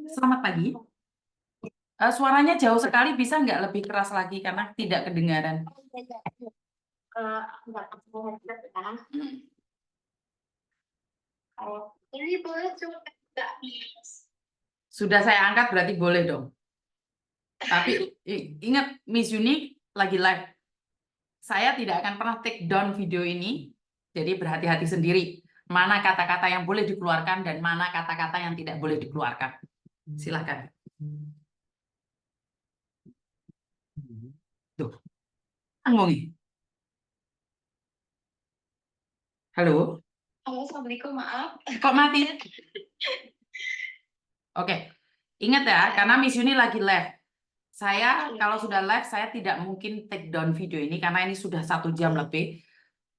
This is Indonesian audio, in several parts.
Selamat pagi. Suaranya jauh sekali, bisa nggak lebih keras lagi karena tidak kedengaran. Ini boleh coba nggak? Sudah saya angkat berarti boleh dong. Tapi ingat, Miss Yuni lagi live. Saya tidak akan pernah take down video ini, jadi berhati-hati sendiri. Mana kata-kata yang boleh dikeluarkan dan mana kata-kata yang tidak boleh dikeluarkan. Silakan. Tuh, ngomongin. Halo, Halo, assalamualaikum, maaf. kok mati? Oke, ingat ya, karena Miss Yuni lagi live. Saya kalau sudah live, saya tidak mungkin take down video ini karena ini sudah 1 jam lebih.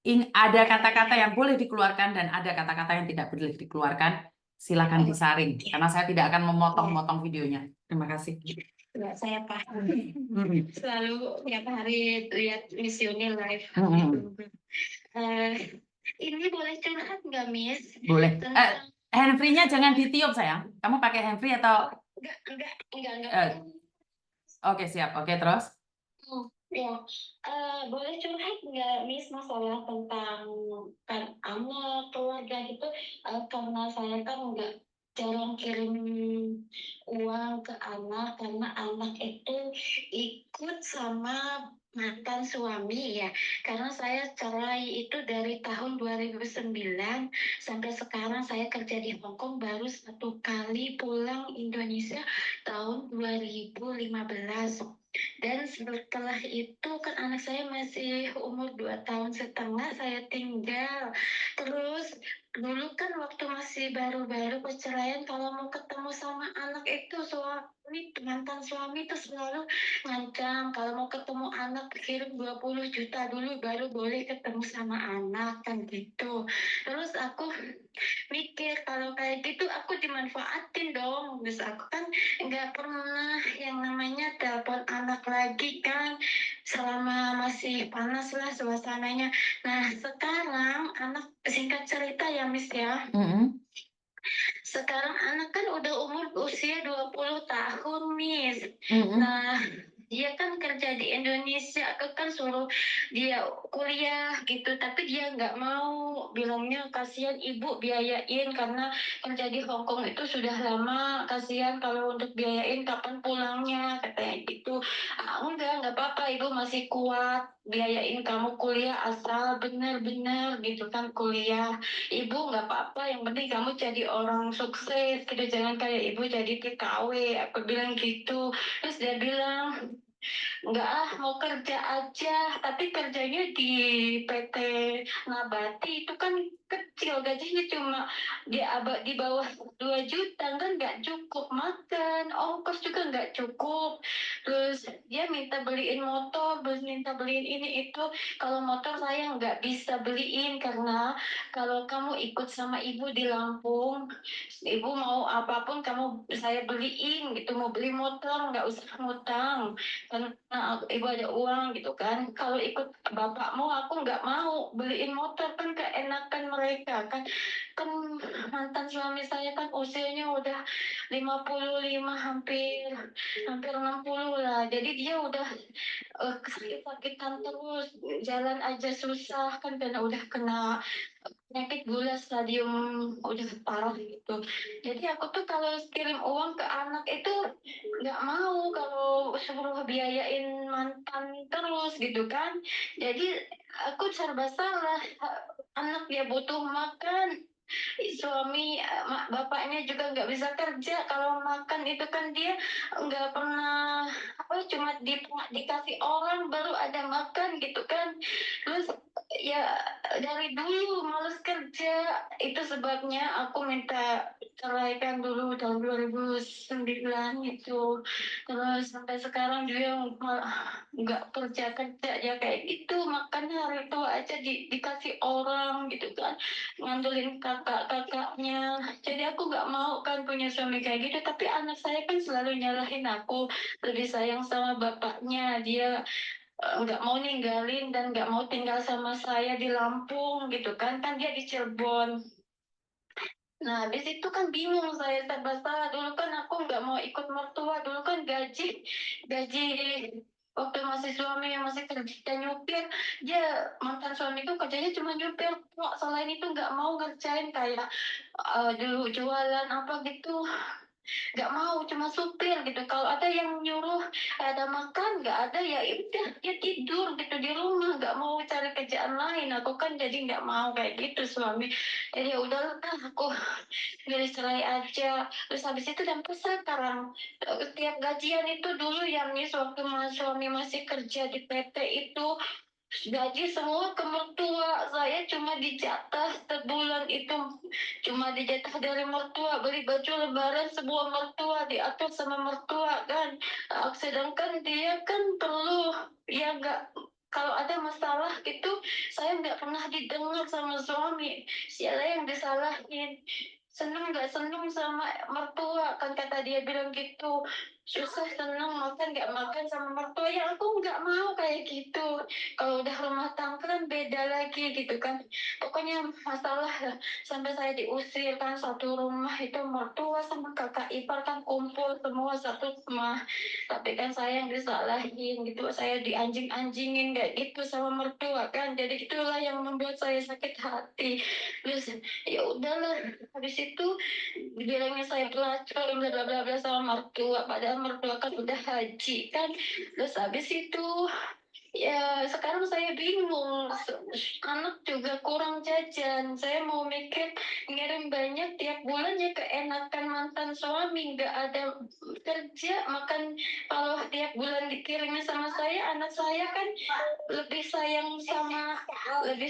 Ada kata-kata yang boleh dikeluarkan dan ada kata-kata yang tidak boleh dikeluarkan. Silakan disaring karena saya tidak akan memotong-motong videonya. Terima kasih. Nggak, saya paham. Selalu tiap hari lihat Miss Yuni live. Ini boleh curhat nggak, Miss? Boleh. Tentang Handfree-nya jangan ditiup, sayang. Kamu pakai handfree atau? enggak. Oke, siap. Oke, terus? Ya, boleh curhat nggak, Miss, masalah tentang kan anak, keluarga gitu? Karena saya kan nggak jarang kirim uang ke anak karena anak itu ikut sama mantan suami ya. Karena saya cerai itu dari tahun 2009 sampai sekarang saya kerja di Hong Kong, baru 1 kali pulang Indonesia tahun 2015. Dan setelah itu kan anak saya masih umur 2 tahun setengah saya tinggal. Terus dulu kan waktu masih baru-baru perceraian, kalau mau ketemu sama anak itu suami, mantan suami itu selalu ngancam kalau mau ketemu anak kirim 20 juta dulu baru boleh ketemu sama anak kan gitu. Terus aku mikir kalau kayak gitu aku dimanfaatin dong. Terus aku kan nggak pernah yang namanya telepon anak lagi kan selama masih panas lah suasananya. Nah sekarang anak, singkat cerita ya Miss ya, sekarang anak kan udah usia 20 tahun Miss. Nah dia kan kerja di Indonesia, aku kan suruh dia kuliah gitu, tapi dia nggak mau, bilangnya kasihan ibu biayain karena kerja di Hong Kong itu sudah lama, kasihan kalau untuk biayain kapan pulangnya, katanya gitu. Enggak apa-apa, ibu masih kuat biayain kamu kuliah asal bener-bener gitu kan kuliah. Ibu nggak apa-apa, yang penting kamu jadi orang sukses gitu, jangan kayak ibu jadi TKW, aku bilang gitu. Terus dia bilang enggak mau kerja aja, tapi kerjanya di PT Nabati itu kan kecil, gajinya cuma di bawah 2 juta, kan nggak cukup makan, ongkos juga nggak cukup. Terus dia minta beliin motor, minta beliin ini itu. Kalau motor saya nggak bisa beliin karena kalau kamu ikut sama ibu di Lampung, ibu mau apapun saya beliin gitu, mau beli motor nggak usah ngutang karena ibu ada uang gitu kan. Kalau ikut bapakmu aku nggak mau beliin motor, kan keenakan mereka kan. Kan mantan suami saya kan usianya udah 55, hampir hampir 60 lah, jadi dia udah sakit-sakitan terus, jalan aja susah kan karena udah kena penyakit gula stadium udah parah gitu. Jadi aku tuh kalau kirim uang ke anak itu nggak mau, kalau suruh biayain mantan terus gitu kan. Jadi aku serba salah, anak dia butuh makan, suami bapaknya juga nggak bisa kerja, kalau makan itu kan dia nggak pernah cuma dikasih orang baru ada makan gitu kan. Terus ya dari dulu males kerja, itu sebabnya aku minta cerai kan dulu tahun 2009 itu. Terus sampai sekarang dia malah nggak kerja ya kayak gitu, makannya hari itu aja dikasih orang gitu kan, ngandelin kakak-kakaknya. Jadi aku nggak mau kan punya suami kayak gitu, tapi anak saya kan selalu nyalahin aku, lebih sayang sama bapaknya. Dia nggak mau ninggalin dan nggak mau tinggal sama saya di Lampung gitu kan dia di Cirebon. Nah, habis itu kan bingung saya serba salah. Dulu kan aku mau ikut mertua. Dulu kan gaji gaji waktu masih suami yang masih kerja nyupir, dia mantan suamiku kerjanya cuma nyupir. Selain itu nggak mau ngerjain kayak dulu jualan apa gitu, nggak mau, cuma supir gitu. Kalau ada yang nyuruh ada makan, nggak ada, ya udah dia tidur gitu di rumah, nggak mau cari kerjaan lain. Aku kan jadi nggak mau kayak gitu suami, jadi ya udah aku pilih cerai aja. Terus habis itu dan sekarang tiap gajian itu dulu yang nih waktu suami masih kerja di PT itu gaji semua ke mertua. Saya cuma dijatah sebulan itu, cuma dijatah dari mertua, beli baju lebaran semua mertua, diatur sama mertua kan. Sedangkan dia kan perlu, ya nggak, kalau ada masalah gitu saya nggak pernah didengar sama suami, siapa yang disalahin. Seneng nggak seneng sama mertua kan, kata dia bilang gitu, susah seneng makan nggak makan sama mertua. Ya aku nggak mau kayak gitu. Kalau udah rumah tangga kan beda lagi gitu kan. Pokoknya masalah sampai saya diusir kan, satu rumah itu mertua sama kakak ipar kan kumpul semua satu rumah. Tapi kan saya yang disalahin gitu, saya dianjing-anjingin kayak gitu sama mertua kan. Jadi itulah yang membuat saya sakit hati. Terus ya udahlah, habis itu bilangnya saya pelacur bla bla bla bla sama mertua, padahal mertua kan udah haji kan. Terus habis itu ya sekarang saya bingung, anak juga kurang jajan. Saya mau mikir ngirim banyak tiap bulan ya, keenakan mantan suami nggak ada kerja makan. Kalau tiap bulan dikirimnya sama saya, anak saya kan lebih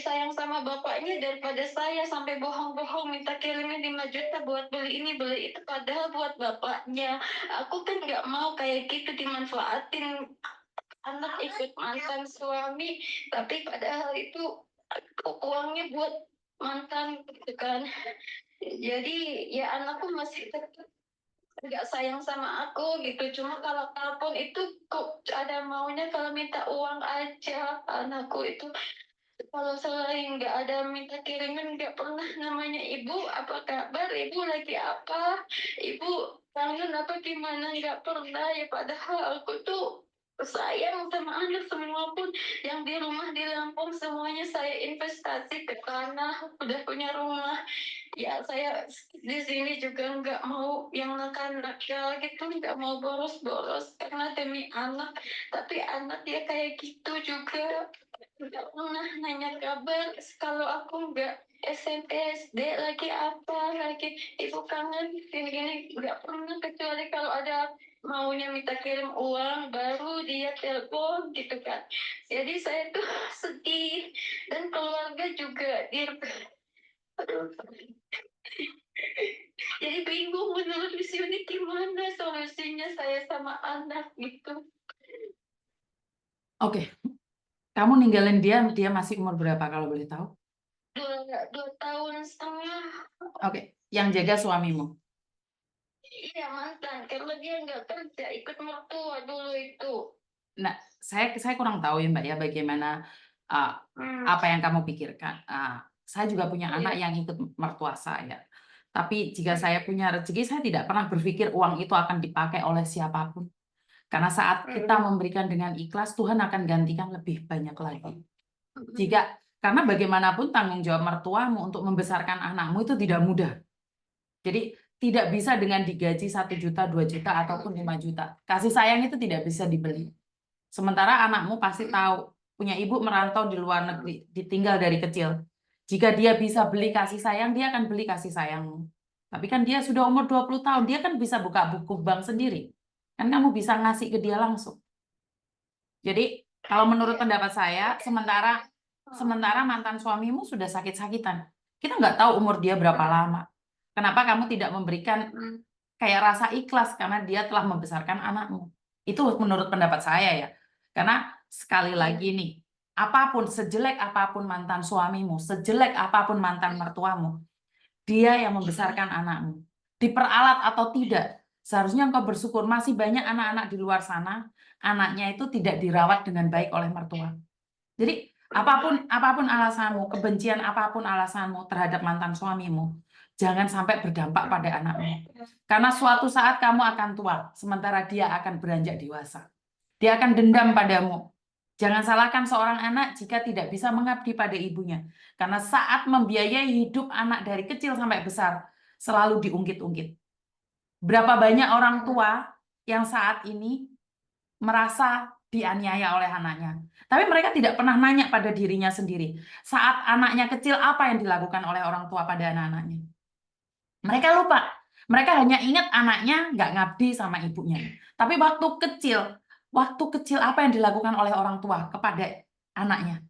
sayang sama bapaknya daripada saya, sampai bohong-bohong minta kirimin 5 juta buat beli ini beli itu, padahal buat bapaknya. Aku kan nggak mau kayak gitu dimanfaatin anak ikut mantan suami, tapi padahal itu uangnya buat mantan gitu kan. Jadi ya anakku masih tetap nggak sayang sama aku gitu. Cuma kalau telepon itu kok ada maunya kalau minta uang aja. Anakku itu kalau selain nggak ada minta kiriman, nggak pernah namanya ibu apa kabar, ibu lagi apa, ibu kangen apa gimana, nggak pernah ya. Padahal aku tuh sayang sama anak. Semua pun yang di rumah di Lampung semuanya saya investasi ke tanah, udah punya rumah. Ya saya di sini juga nggak mau yang nakal-nakal gitu, nggak mau boros-boros karena demi anak. Tapi anak dia kayak gitu juga, nggak pernah nanya kabar. Kalau aku nggak SMS, dek lagi apa, lagi ibu kangen gini-gini, nggak pernah. Kecuali kalau ada maunya minta kirim uang baru dia telepon gitu kan. Jadi saya tuh sedih, dan keluarga juga dia, aduh, jadi bingung menurut Misi ini gimana solusinya saya sama anak gitu. Oke, kamu ninggalin dia masih umur berapa kalau boleh tahu? 2 tahun setengah. Oke, yang jaga suamimu. Iya mantan, karena dia nggak kerja, ikut mertua dulu itu. Nah, saya kurang tahu ya Mbak ya bagaimana uh, apa yang kamu pikirkan. Saya juga punya Iya. anak yang ikut mertua saya. Tapi jika saya punya rezeki, saya tidak pernah berpikir uang itu akan dipakai oleh siapapun. Karena saat kita memberikan dengan ikhlas, Tuhan akan gantikan lebih banyak lagi. Karena bagaimanapun tanggung jawab mertuamu untuk membesarkan anakmu itu tidak mudah. Jadi tidak bisa dengan digaji 1 juta, 2 juta, ataupun 5 juta. Kasih sayang itu tidak bisa dibeli. Sementara anakmu pasti tahu, punya ibu merantau di luar negeri, ditinggal dari kecil. Jika dia bisa beli kasih sayang, dia akan beli kasih sayangmu. Tapi kan dia sudah umur 20 tahun, dia kan bisa buka buku bank sendiri. Kan kamu bisa ngasih ke dia langsung. Jadi kalau menurut pendapat saya, sementara mantan suamimu sudah sakit-sakitan. Kita nggak tahu umur dia berapa lama. Kenapa kamu tidak memberikan kayak rasa ikhlas karena dia telah membesarkan anakmu? Itu menurut pendapat saya ya. Karena sekali lagi nih, apapun, sejelek apapun mantan suamimu, sejelek apapun mantan mertuamu, dia yang membesarkan anakmu. Diperalat atau tidak, seharusnya engkau bersyukur masih banyak anak-anak di luar sana, anaknya itu tidak dirawat dengan baik oleh mertua. Jadi apapun alasanmu, kebencian apapun alasanmu terhadap mantan suamimu, Jangan sampai berdampak pada anakmu. Karena suatu saat kamu akan tua, sementara dia akan beranjak dewasa. Dia akan dendam padamu. Jangan salahkan seorang anak jika tidak bisa mengabdi pada ibunya. Karena saat membiayai hidup anak dari kecil sampai besar, selalu diungkit-ungkit. Berapa banyak orang tua yang saat ini merasa dianiaya oleh anaknya. Tapi mereka tidak pernah nanya pada dirinya sendiri. Saat anaknya kecil, apa yang dilakukan oleh orang tua pada anak-anaknya? Mereka lupa. Mereka hanya ingat anaknya nggak ngabdi sama ibunya. Tapi waktu kecil apa yang dilakukan oleh orang tua kepada anaknya?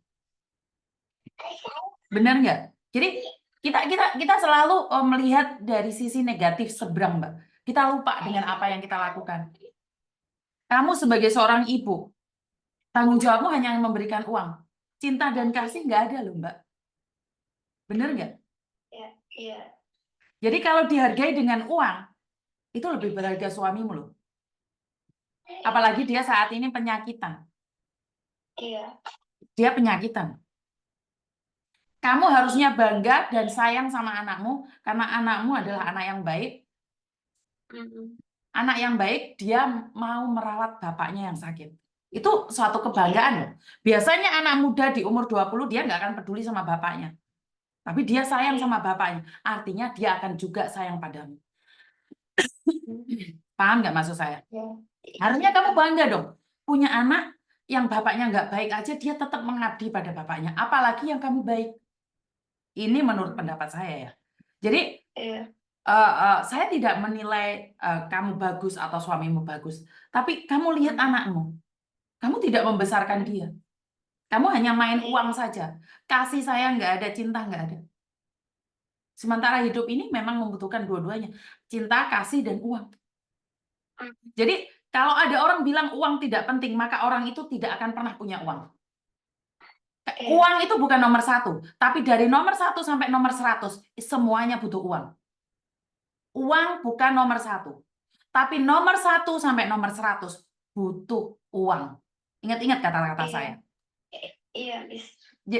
Benar nggak? Jadi kita selalu melihat dari sisi negatif seberang, Mbak. Kita lupa dengan apa yang kita lakukan. Kamu sebagai seorang ibu, tanggung jawabmu hanya memberikan uang. Cinta dan kasih nggak ada loh, Mbak. Benar nggak? Iya. Jadi kalau dihargai dengan uang, itu lebih berharga suamimu loh. Apalagi dia saat ini penyakitan. Iya. Dia penyakitan. Kamu harusnya bangga dan sayang sama anakmu, karena anakmu adalah anak yang baik. Anak yang baik, dia mau merawat bapaknya yang sakit. Itu suatu kebanggaan loh. Biasanya anak muda di umur 20, dia nggak akan peduli sama bapaknya. Tapi dia sayang sama bapaknya. Artinya dia akan juga sayang padamu. Paham nggak maksud saya? Harusnya kamu bangga dong. Punya anak yang bapaknya nggak baik aja, dia tetap mengabdi pada bapaknya. Apalagi yang kamu baik. Ini menurut pendapat saya ya. Jadi, saya tidak menilai kamu bagus atau suamimu bagus. Tapi kamu lihat anakmu. Kamu tidak membesarkan dia. Kamu hanya main uang saja. Kasih sayang nggak ada, cinta nggak ada. Sementara hidup ini memang membutuhkan dua-duanya. Cinta, kasih, dan uang. Jadi, kalau ada orang bilang uang tidak penting, maka orang itu tidak akan pernah punya uang. Uang itu bukan nomor satu, tapi dari nomor 1 sampai nomor 100, semuanya butuh uang. Uang bukan nomor satu, tapi nomor 1 sampai nomor 100 butuh uang. Ingat-ingat kata-kata saya. Iya, Miss.